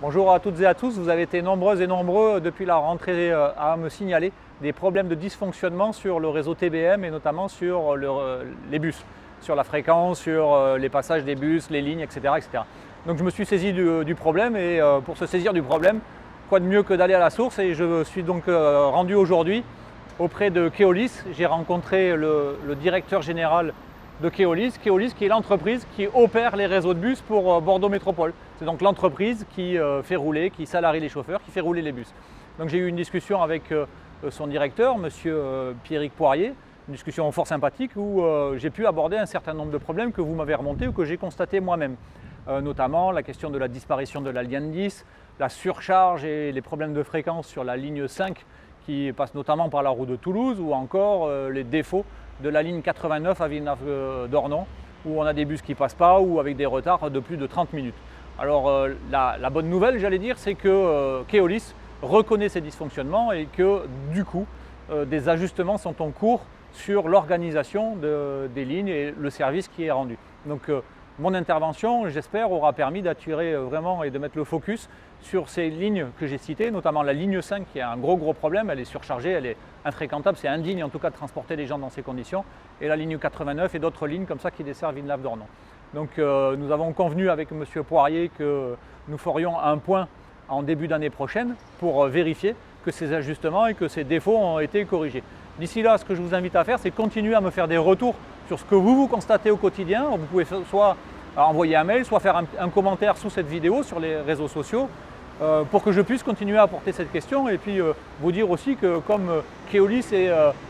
Bonjour à toutes et à tous, vous avez été nombreuses et nombreux depuis la rentrée à me signaler des problèmes de dysfonctionnement sur le réseau TBM et notamment sur les bus, sur la fréquence, sur les passages des bus, les lignes, etc. etc. Donc je me suis saisi du problème et pour se saisir du problème, quoi de mieux que d'aller à la source, et je suis donc rendu aujourd'hui auprès de Keolis. J'ai rencontré le directeur général de Keolis qui est l'entreprise qui opère les réseaux de bus pour Bordeaux Métropole. C'est donc l'entreprise qui fait rouler, qui salarie les chauffeurs, qui fait rouler les bus. Donc j'ai eu une discussion avec son directeur, monsieur Pierrick Poirier, une discussion fort sympathique où j'ai pu aborder un certain nombre de problèmes que vous m'avez remontés ou que j'ai constatés moi-même. Notamment la question de la disparition de la ligne 10, la surcharge et les problèmes de fréquence sur la ligne 5 qui passe notamment par la route de Toulouse, ou encore les défauts de la ligne 89 à Villeneuve-d'Ornon, où on a des bus qui ne passent pas ou avec des retards de plus de 30 minutes. Alors la bonne nouvelle, j'allais dire, c'est que Keolis reconnaît ces dysfonctionnements et que du coup, des ajustements sont en cours sur l'organisation des lignes et le service qui est rendu. Donc mon intervention, j'espère, aura permis d'attirer vraiment et de mettre le focus sur ces lignes que j'ai citées, notamment la ligne 5 qui a un gros problème, elle est surchargée, elle est infréquentable, c'est indigne en tout cas de transporter les gens dans ces conditions, et la ligne 89 et d'autres lignes comme ça qui desservent Villeneuve-d'Ornon. Donc nous avons convenu avec M. Poirier que nous ferions un point en début d'année prochaine pour vérifier que ces ajustements et que ces défauts ont été corrigés. D'ici là, ce que je vous invite à faire, c'est continuer à me faire des retours sur ce que vous constatez au quotidien. Vous pouvez soit envoyer un mail, soit faire un commentaire sous cette vidéo sur les réseaux sociaux pour que je puisse continuer à apporter cette question, et puis vous dire aussi que comme Keolis est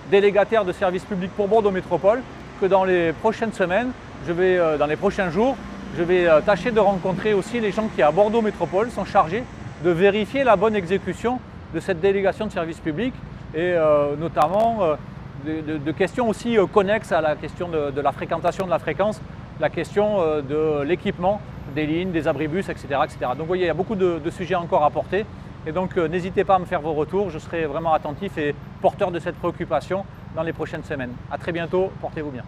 délégataire de service public pour Bordeaux Métropole, que dans les prochaines semaines, dans les prochains jours, je vais tâcher de rencontrer aussi les gens qui à Bordeaux Métropole sont chargés de vérifier la bonne exécution de cette délégation de service public, et notamment de questions aussi connexes à la question de la fréquentation de la fréquence, la question de l'équipement des lignes, des abribus, etc., etc. Donc vous voyez, il y a beaucoup de sujets encore à porter, et donc n'hésitez pas à me faire vos retours, je serai vraiment attentif et porteur de cette préoccupation dans les prochaines semaines. À très bientôt, portez-vous bien.